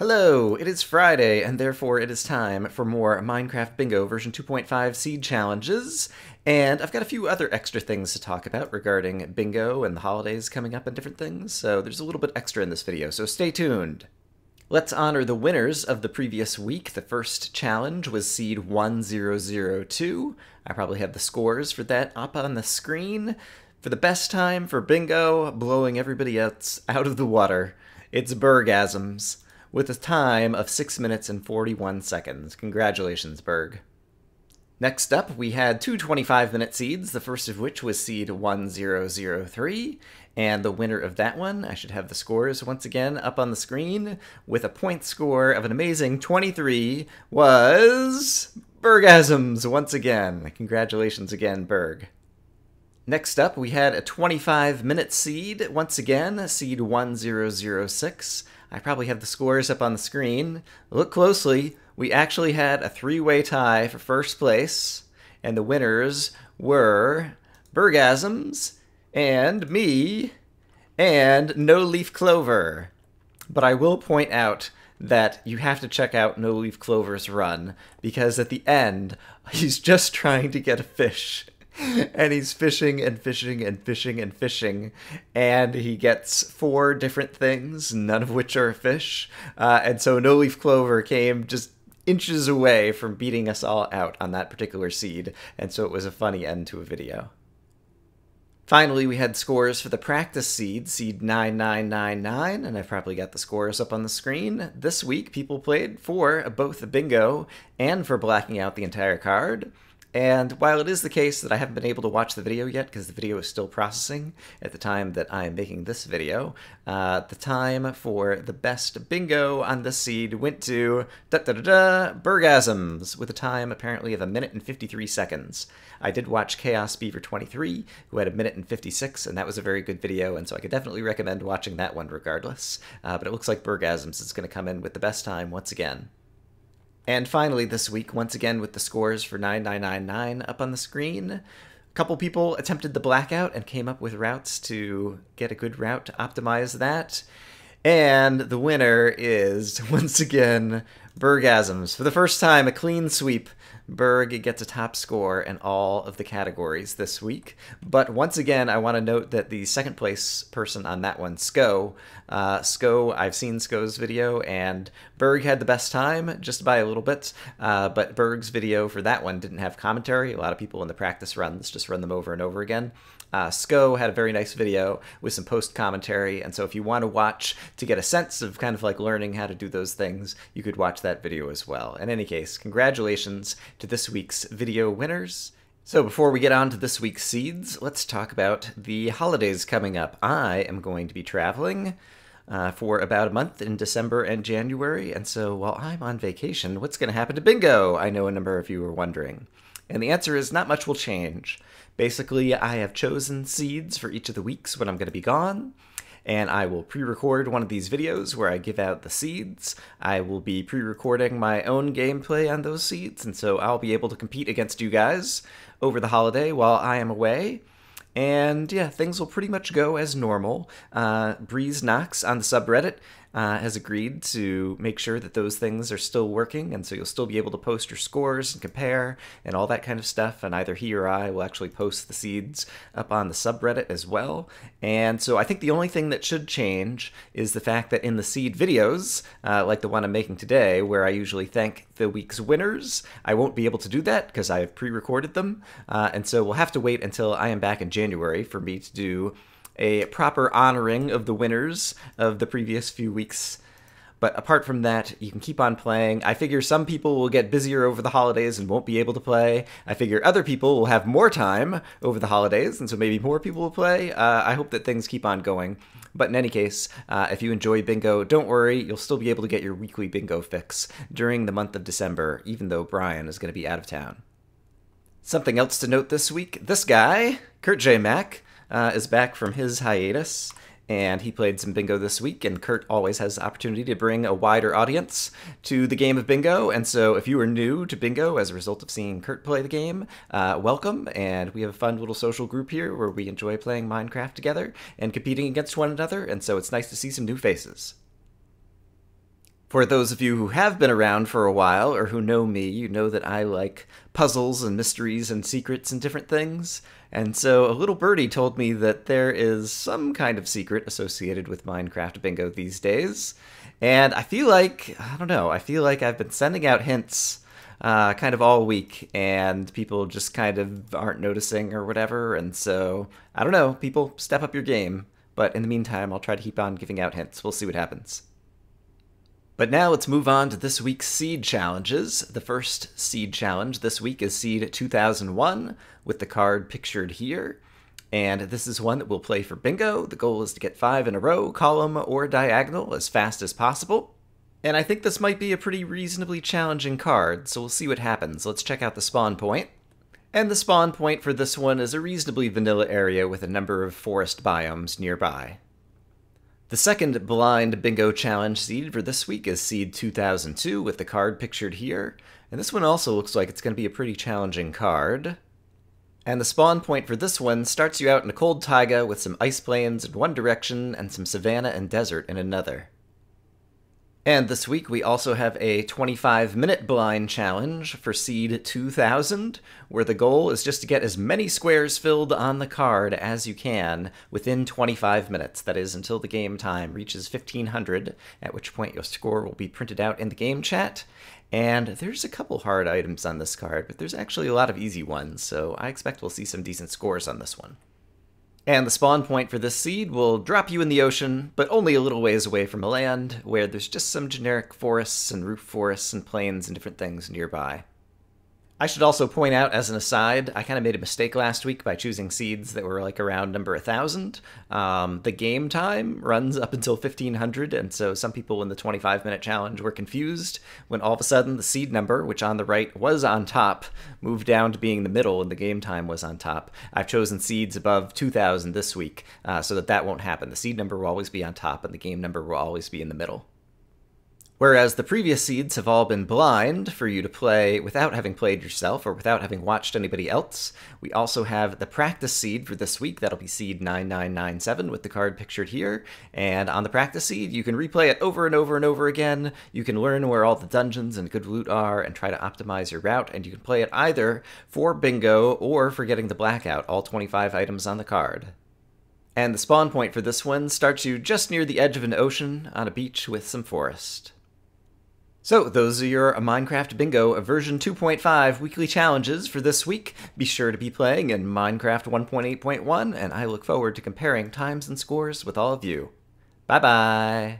Hello, it is Friday, and therefore it is time for more Minecraft Bingo version 2.5 seed challenges. And I've got a few other extra things to talk about regarding bingo and the holidays coming up and different things, so there's a little bit extra in this video, so stay tuned. Let's honor the winners of the previous week. The first challenge was seed 1002. I probably have the scores for that up on the screen. For the best time for bingo, blowing everybody else out of the water, it's Bergasms, with a time of 6 minutes and 41 seconds. Congratulations, Berg. Next up, we had two 25-minute seeds, the first of which was seed 1003, and the winner of that one, I should have the scores once again up on the screen, with a point score of an amazing 23, was Bergasms once again. Congratulations again, Berg. Next up, we had a 25-minute seed, once again, seed 1006. I probably have the scores up on the screen. Look closely, we actually had a three-way tie for first place, and the winners were Bergasms, and me, and No Leaf Clover. But I will point out that you have to check out No Leaf Clover's run, because at the end, he's just trying to get a fish. And he's fishing and fishing and fishing and fishing, and he gets 4 different things, none of which are a fish. And so No Leaf Clover came just inches away from beating us all out on that particular seed, and so it was a funny end to a video. Finally, we had scores for the practice seed, seed 9999, and I've probably got the scores up on the screen. This week, people played for both bingo and for blacking out the entire card. And while it is the case that I haven't been able to watch the video yet because the video is still processing at the time that I am making this video, the time for the best bingo on this seed went to Bergasms, with a time apparently of 1 minute and 53 seconds. I did watch Chaos Beaver 23, who had 1 minute and 56, and that was a very good video, and so I could definitely recommend watching that one regardless. But it looks like Bergasms is going to come in with the best time once again. And finally this week, once again with the scores for 9999 up on the screen, a couple people attempted the blackout and came up with routes to get a good route to optimize that. And the winner is, once again, Bergasms. For the first time, a clean sweep. Berg gets a top score in all of the categories this week. But once again, I want to note that the second place person on that one, Sko, I've seen Sko's video, and Berg had the best time, just by a little bit. But Berg's video for that one didn't have commentary. A lot of people in the practice runs just run them over and over again. Sko had a very nice video with some post-commentary, and so if you want to watch to get a sense of kind of like learning how to do those things, you could watch that video as well. In any case, congratulations to this week's video winners. So before we get on to this week's seeds, let's talk about the holidays coming up. I am going to be traveling for about a month in December and January, and so while I'm on vacation, what's going to happen to bingo? I know a number of you are wondering. And the answer is not much will change. Basically, I have chosen seeds for each of the weeks when I'm going to be gone, and I will pre-record one of these videos where I give out the seeds. I will be pre-recording my own gameplay on those seeds, and so I'll be able to compete against you guys over the holiday while I am away. And yeah, things will pretty much go as normal. Breeze Knox on the subreddit has agreed to make sure that those things are still working, and so you'll still be able to post your scores and compare and all that kind of stuff, and either he or I will actually post the seeds up on the subreddit as well. And so I think the only thing that should change is the fact that in the seed videos, like the one I'm making today, where I usually thank the week's winners, I won't be able to do that because I have pre-recorded them, and so we'll have to wait until I am back in January for me to do a proper honoring of the winners of the previous few weeks. But apart from that, you can keep on playing. I figure some people will get busier over the holidays and won't be able to play. I figure other people will have more time over the holidays, and so maybe more people will play. I hope that things keep on going. But in any case, if you enjoy bingo, don't worry, you'll still be able to get your weekly bingo fix during the month of December, even though Brian is going to be out of town. Something else to note this week, this guy, Kurt J. Mack, is back from his hiatus, and he played some bingo this week, and Kurt always has the opportunity to bring a wider audience to the game of bingo, and so if you are new to bingo as a result of seeing Kurt play the game, welcome, and we have a fun little social group here where we enjoy playing Minecraft together and competing against one another, and so it's nice to see some new faces. For those of you who have been around for a while, or who know me, you know that I like puzzles and mysteries and secrets and different things. And so a little birdie told me that there is some kind of secret associated with Minecraft Bingo these days. And I feel like, I don't know, I feel like I've been sending out hints kind of all week, and people just kind of aren't noticing or whatever. And so, I don't know, people step up your game. But in the meantime, I'll try to keep on giving out hints. We'll see what happens. But now let's move on to this week's seed challenges. The first seed challenge this week is seed 2001, with the card pictured here. And this is one that we'll play for bingo. The goal is to get 5 in a row, column, or diagonal as fast as possible. And I think this might be a pretty reasonably challenging card, so we'll see what happens. Let's check out the spawn point. And the spawn point for this one is a reasonably vanilla area with a number of forest biomes nearby. The second blind bingo challenge seed for this week is seed 2002 with the card pictured here, and this one also looks like it's going to be a pretty challenging card. And the spawn point for this one starts you out in a cold taiga with some ice plains in one direction and some savanna and desert in another. And this week we also have a 25-minute blind challenge for seed 2000, where the goal is just to get as many squares filled on the card as you can within 25 minutes. That is, until the game time reaches 1500, at which point your score will be printed out in the game chat. And there's a couple hard items on this card, but there's actually a lot of easy ones, so I expect we'll see some decent scores on this one. And the spawn point for this seed will drop you in the ocean, but only a little ways away from a land, where there's just some generic forests and roof forests and plains and different things nearby. I should also point out, as an aside, I kind of made a mistake last week by choosing seeds that were like around number 1000. The game time runs up until 1500, and so some people in the 25-minute challenge were confused when all of a sudden the seed number, which on the right was on top, moved down to being the middle and the game time was on top. I've chosen seeds above 2000 this week so that won't happen. The seed number will always be on top and the game number will always be in the middle. Whereas the previous seeds have all been blind for you to play without having played yourself or without having watched anybody else, we also have the practice seed for this week. That'll be seed 9997 with the card pictured here. And on the practice seed, you can replay it over and over and over again. You can learn where all the dungeons and good loot are and try to optimize your route. And you can play it either for bingo or for getting the blackout, all 25 items on the card. And the spawn point for this one starts you just near the edge of an ocean on a beach with some forest. So, those are your Minecraft Bingo version 2.5 weekly challenges for this week. Be sure to be playing in Minecraft 1.8.1, and I look forward to comparing times and scores with all of you. Bye-bye!